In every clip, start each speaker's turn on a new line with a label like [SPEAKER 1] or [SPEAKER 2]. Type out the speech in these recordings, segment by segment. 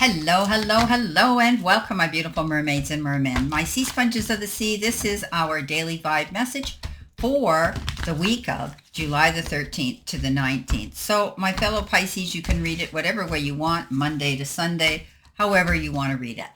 [SPEAKER 1] Hello, hello, hello, and welcome, my beautiful mermaids and mermen. My sea sponges of the sea, this is our daily vibe message for the week of July the 13th to the 19th. So, my fellow Pisces, you can read it whatever way you want, Monday to Sunday, however you want to read it.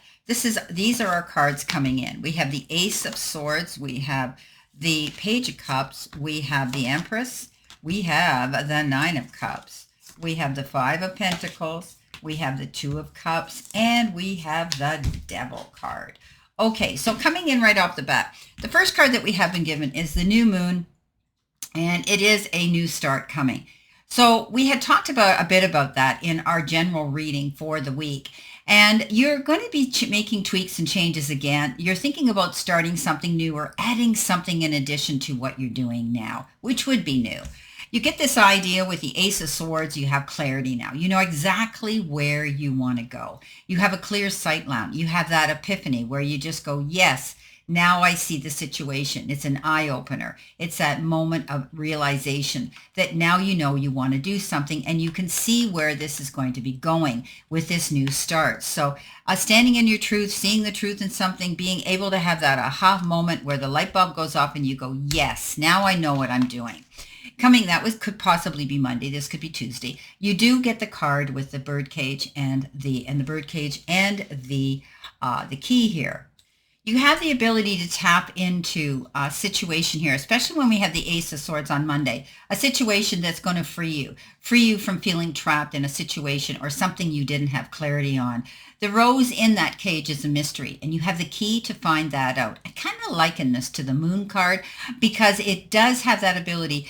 [SPEAKER 1] These are our cards coming in. We have the Ace of Swords, we have the Page of Cups, we have the Empress, we have the Nine of Cups, we have the Five of Pentacles, we have the Two of Cups, and we have the Devil card. Okay, so coming in right off the bat, the first card that we have been given is the New Moon, and it is a new start coming. So we had talked about a bit about that in our general reading for the week. And you're going to be making tweaks and changes again. You're thinking about starting something new or adding something in addition to what you're doing now, which would be new. You get this idea with the Ace of Swords, you have clarity now. You know exactly where you want to go. You have a clear sight line. You have that epiphany where you just go, yes, now I see the situation. It's an eye opener. It's that moment of realization that now you know you want to do something and you can see where this is going to be going with this new start. So standing in your truth, seeing the truth in something, being able to have that aha moment where the light bulb goes off and you go, yes, now I know what I'm doing. Could possibly be Monday. This could be Tuesday. You do get the card with the birdcage and the birdcage and the key here. You have the ability to tap into a situation here, especially when we have the Ace of Swords on Monday, a situation that's going to free you from feeling trapped in a situation or something you didn't have clarity on. The rose in that cage is a mystery, and you have the key to find that out. I kind of liken this to the Moon card because it does have that ability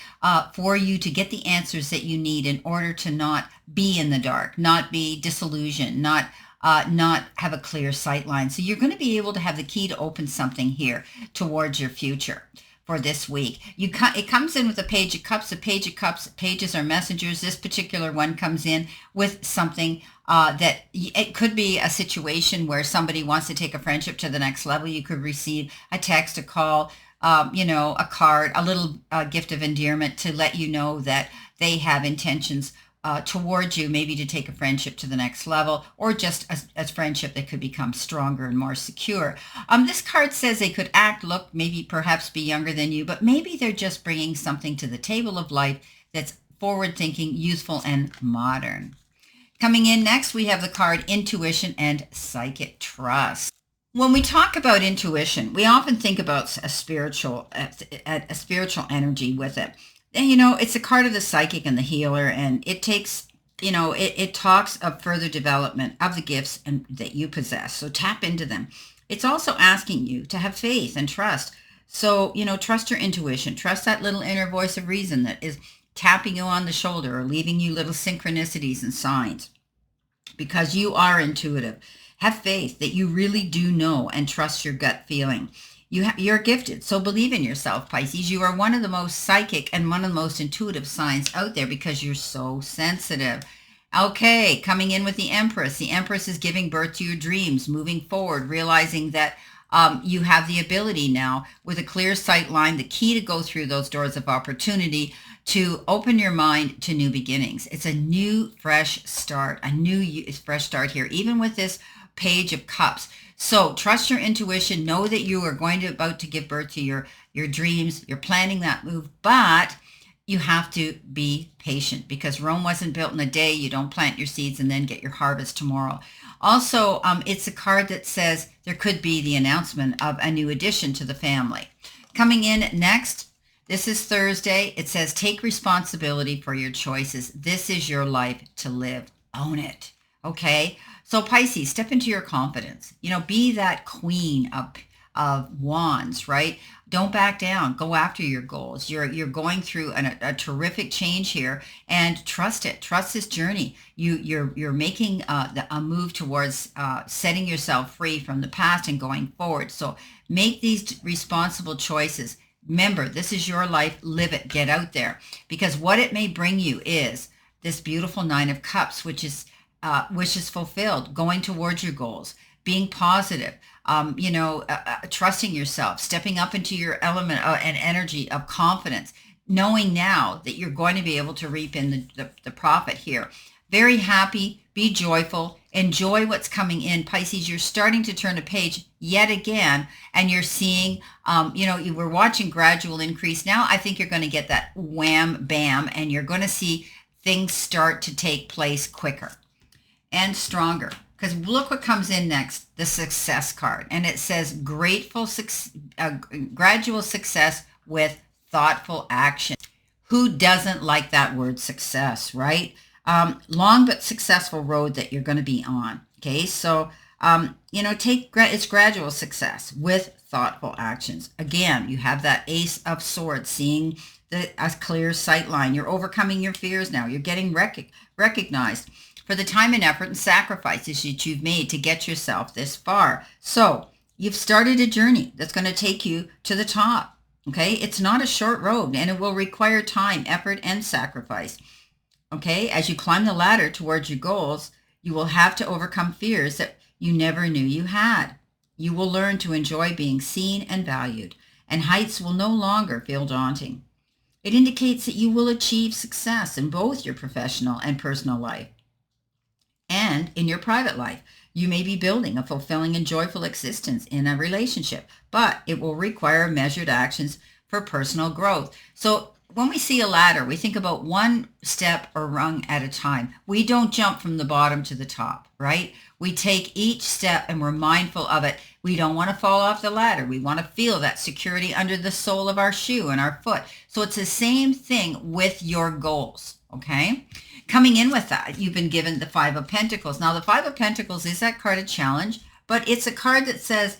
[SPEAKER 1] for you to get the answers that you need in order to not be in the dark, not be disillusioned, not have a clear sight line. So you're going to be able to have the key to open something here towards your future for this week. It comes in with the Page of Cups. The Page of Cups, pages are messengers. This particular one comes in with something that it could be a situation where somebody wants to take a friendship to the next level. You could receive a text, a call, a card, a little gift of endearment to let you know that they have intentions towards you, maybe to take a friendship to the next level, or just a friendship that could become stronger and more secure. This card says they could act, look, maybe perhaps be younger than you, but maybe they're just bringing something to the table of life that's forward-thinking, youthful, and modern. Coming in next, we have the card Intuition and Psychic Trust. When we talk about intuition, we often think about a spiritual energy with it. And, it's a card of the psychic and the healer, and it takes, it talks of further development of the gifts that you possess. So tap into them. It's also asking you to have faith and trust. So, trust your intuition. Trust that little inner voice of reason that is tapping you on the shoulder or leaving you little synchronicities and signs, because you are intuitive. Have faith that you really do know and trust your gut feeling. You're gifted, so believe in yourself, Pisces. You are one of the most psychic and one of the most intuitive signs out there because you're so sensitive. Okay, coming in with the Empress. The Empress is giving birth to your dreams, moving forward, realizing that you have the ability now with a clear sight line, the key to go through those doors of opportunity to open your mind to new beginnings. It's a new, fresh start, fresh start here, even with this Page of Cups. So trust your intuition. Know that you are about to give birth to your dreams. You're planning that move, but you have to be patient because Rome wasn't built in a day. You don't plant your seeds and then get your harvest tomorrow. Also, it's a card that says there could be the announcement of a new addition to the family. Coming in next, this is Thursday. It says take responsibility for your choices. This is your life to live. Own it. Okay? So Pisces, step into your confidence. Be that queen of wands, right? Don't back down. Go after your goals. You're going through a terrific change here, and trust it. Trust this journey. You're making a move towards setting yourself free from the past and going forward. So make these responsible choices. Remember, this is your life. Live it. Get out there, because what it may bring you is this beautiful Nine of Cups, which is wishes fulfilled, going towards your goals, being positive, trusting yourself, stepping up into your element and energy of confidence, knowing now that you're going to be able to reap in the profit here. Very happy, be joyful, Enjoy what's coming in. Pisces, you're starting to turn a page yet again, and you're seeing, you were watching gradual increase. Now I think you're going to get that wham, bam, and you're going to see things start to take place quicker and stronger. Because look what comes in next, the success card. And it says gradual success with thoughtful action. Who doesn't like that word success, right? Long but successful road that you're going to be on. Okay, so, it's gradual success with thoughtful actions. Again, you have that Ace of Swords, seeing a clear sight line. You're overcoming your fears now. You're getting recognized for the time and effort and sacrifices that you've made to get yourself this far. So you've started a journey that's going to take you to the top. Okay, it's not a short road, and it will require time, effort, and sacrifice. Okay, as you climb the ladder towards your goals, you will have to overcome fears that you never knew you had. You will learn to enjoy being seen and valued, and heights will no longer feel daunting. It indicates that you will achieve success in both your professional and personal life. And in your private life, you may be building a fulfilling and joyful existence in a relationship, but it will require measured actions for personal growth. So when we see a ladder, we think about one step or rung at a time. We don't jump from the bottom to the top, right? We take each step and we're mindful of it. We don't want to fall off the ladder. We want to feel that security under the sole of our shoe and our foot. So it's the same thing with your goals, okay? Coming in with that, you've been given the Five of Pentacles. Now, the Five of Pentacles is that card of challenge, but it's a card that says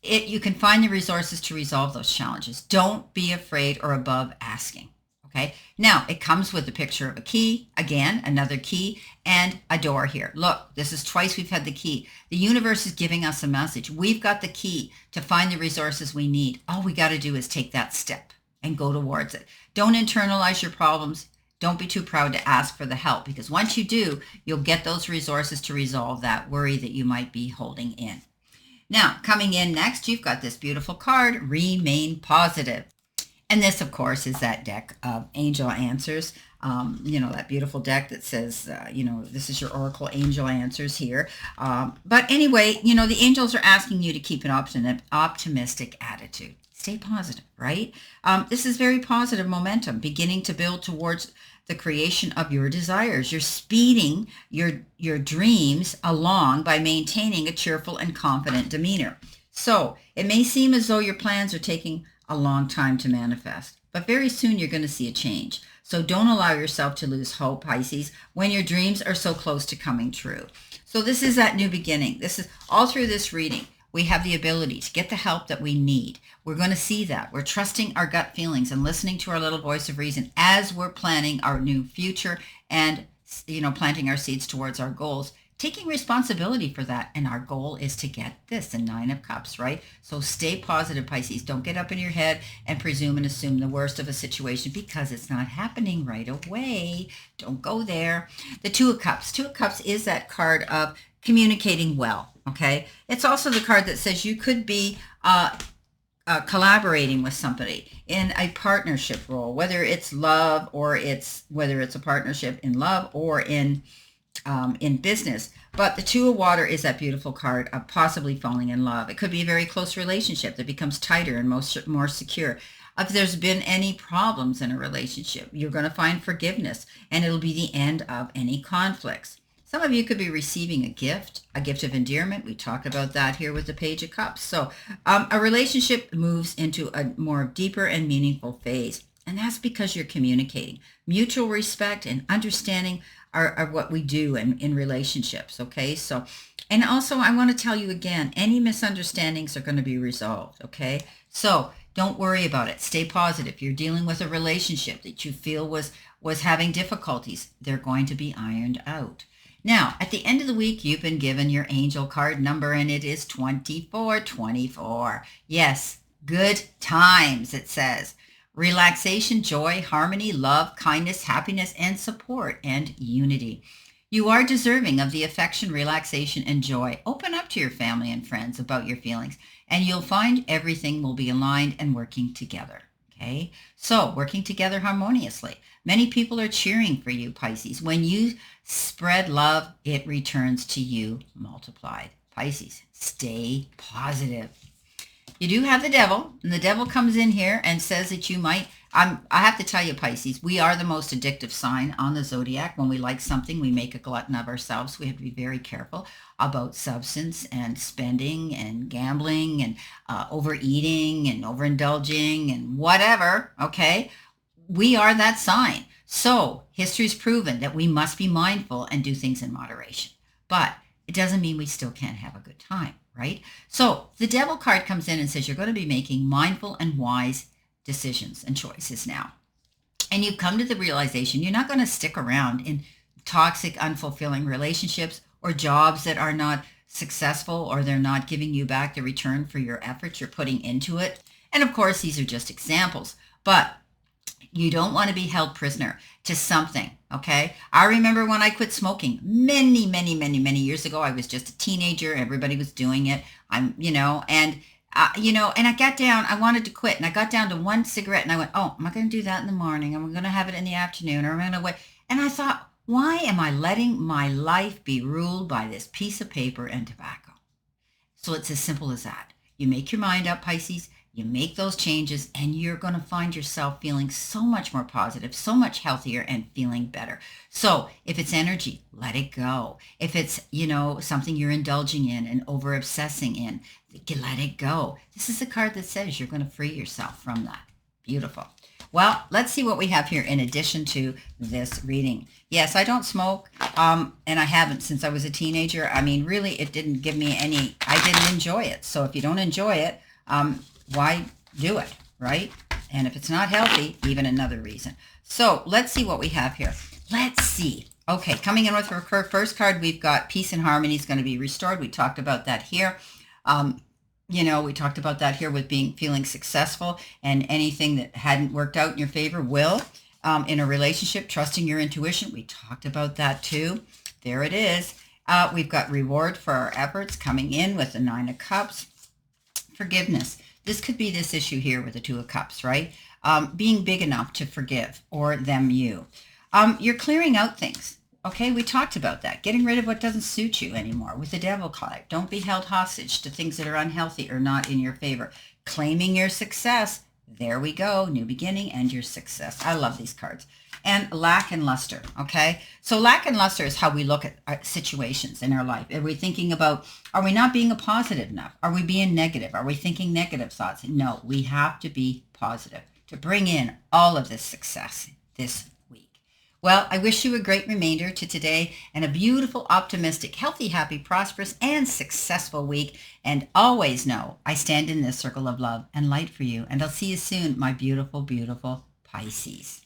[SPEAKER 1] you can find the resources to resolve those challenges. Don't be afraid or above asking, okay? Now, it comes with a picture of a key, again, another key, and a door here. Look, this is twice we've had the key. The universe is giving us a message. We've got the key to find the resources we need. All we got to do is take that step and go towards it. Don't internalize your problems. Don't be too proud to ask for the help, because once you do, you'll get those resources to resolve that worry that you might be holding in. Now, coming in next, you've got this beautiful card, Remain Positive. And this, of course, is that deck of angel answers. That beautiful deck that says, this is your Oracle Angel Answers here. But anyway, the angels are asking you to keep an optimistic attitude. Stay positive, right? This is very positive momentum, beginning to build towards the creation of your desires. You're speeding your dreams along by maintaining a cheerful and confident demeanor. So it may seem as though your plans are taking a long time to manifest, but very soon you're going to see a change. So don't allow yourself to lose hope, Pisces, when your dreams are so close to coming true. So this is that new beginning. This is all through this reading. We have the ability to get the help that we need. We're going to see that. We're trusting our gut feelings and listening to our little voice of reason as we're planning our new future and, planting our seeds towards our goals, taking responsibility for that. And our goal is to get this, the Nine of Cups, right? So stay positive, Pisces. Don't get up in your head and presume and assume the worst of a situation, because it's not happening right away. Don't go there. The Two of Cups. Two of Cups is that card of communicating well. Okay, it's also the card that says you could be collaborating with somebody in a partnership role, whether it's love or whether it's a partnership in love or in business. But the Two of Water is that beautiful card of possibly falling in love. It could be a very close relationship that becomes tighter and more secure. If there's been any problems in a relationship, you're going to find forgiveness, and it'll be the end of any conflicts. Some of you could be receiving a gift of endearment. We talk about that here with the Page of Cups. So a relationship moves into a more deeper and meaningful phase. And that's because you're communicating. Mutual respect and understanding are what we do in relationships. Okay. So, and also I want to tell you again, any misunderstandings are going to be resolved. Okay. So don't worry about it. Stay positive. You're dealing with a relationship that you feel was having difficulties. They're going to be ironed out. Now, at the end of the week, you've been given your angel card number, and it is 2424. Yes, good times, it says. Relaxation, joy, harmony, love, kindness, happiness, and support, and unity. You are deserving of the affection, relaxation, and joy. Open up to your family and friends about your feelings, and you'll find everything will be aligned and working together. Okay, so working together harmoniously. Many people are cheering for you, Pisces. When you spread love, it returns to you multiplied. Pisces, stay positive. You do have the devil, and the devil comes in here and says that you might. I have to tell you, Pisces, we are the most addictive sign on the zodiac. When we like something, we make a glutton of ourselves. We have to be very careful about substance and spending and gambling and overeating and overindulging and whatever. Okay, we are that sign. So history's proven that we must be mindful and do things in moderation. But it doesn't mean we still can't have a good time, right? So the devil card comes in and says you're going to be making mindful and wise decisions and choices now. And you come to the realization you're not going to stick around in toxic, unfulfilling relationships or jobs that are not successful or they're not giving you back the return for your efforts you're putting into it. And of course, these are just examples, but you don't want to be held prisoner to something, okay? I remember when I quit smoking many, many, many, many years ago. I was just a teenager. Everybody was doing it. And I got down, I wanted to quit, and I got down to one cigarette, and I went, oh, I'm not going to do that in the morning. I'm going to have it in the afternoon, or I'm going to wait. And I thought, why am I letting my life be ruled by this piece of paper and tobacco? So it's as simple as that. You make your mind up, Pisces. You make those changes and you're going to find yourself feeling so much more positive, so much healthier and feeling better. So if it's energy, let it go. If it's, something you're indulging in and over obsessing in, let it go. This is a card that says you're going to free yourself from that. Beautiful. Well, let's see what we have here in addition to this reading. Yes, I don't smoke, and I haven't since I was a teenager. I mean, really, it didn't give me I didn't enjoy it. So if you don't enjoy it, why do it, right? And if it's not healthy, even another reason. So let's see what we have here. Let's see. Okay, coming in with her first card, we've got peace and harmony is going to be restored. We talked about that here. We talked about that here with feeling successful, and anything that hadn't worked out in your favor will. In a relationship, trusting your intuition. We talked about that too. There it is. We've got reward for our efforts coming in with the 9 of Cups. Forgiveness. This could be this issue here with the 2 of Cups, right? Being big enough to forgive, or them you. You're clearing out things. Okay, we talked about that. Getting rid of what doesn't suit you anymore with the devil card. Don't be held hostage to things that are unhealthy or not in your favor. Claiming your success. There we go. New beginning and your success. I love these cards. And lack and luster, okay? So lack and luster is how we look at situations in our life. Are we thinking about, are we not being positive enough? Are we being negative? Are we thinking negative thoughts? No, we have to be positive to bring in all of this success this week. Well, I wish you a great remainder to today and a beautiful, optimistic, healthy, happy, prosperous, and successful week. And always know I stand in this circle of love and light for you. And I'll see you soon, my beautiful, beautiful Pisces.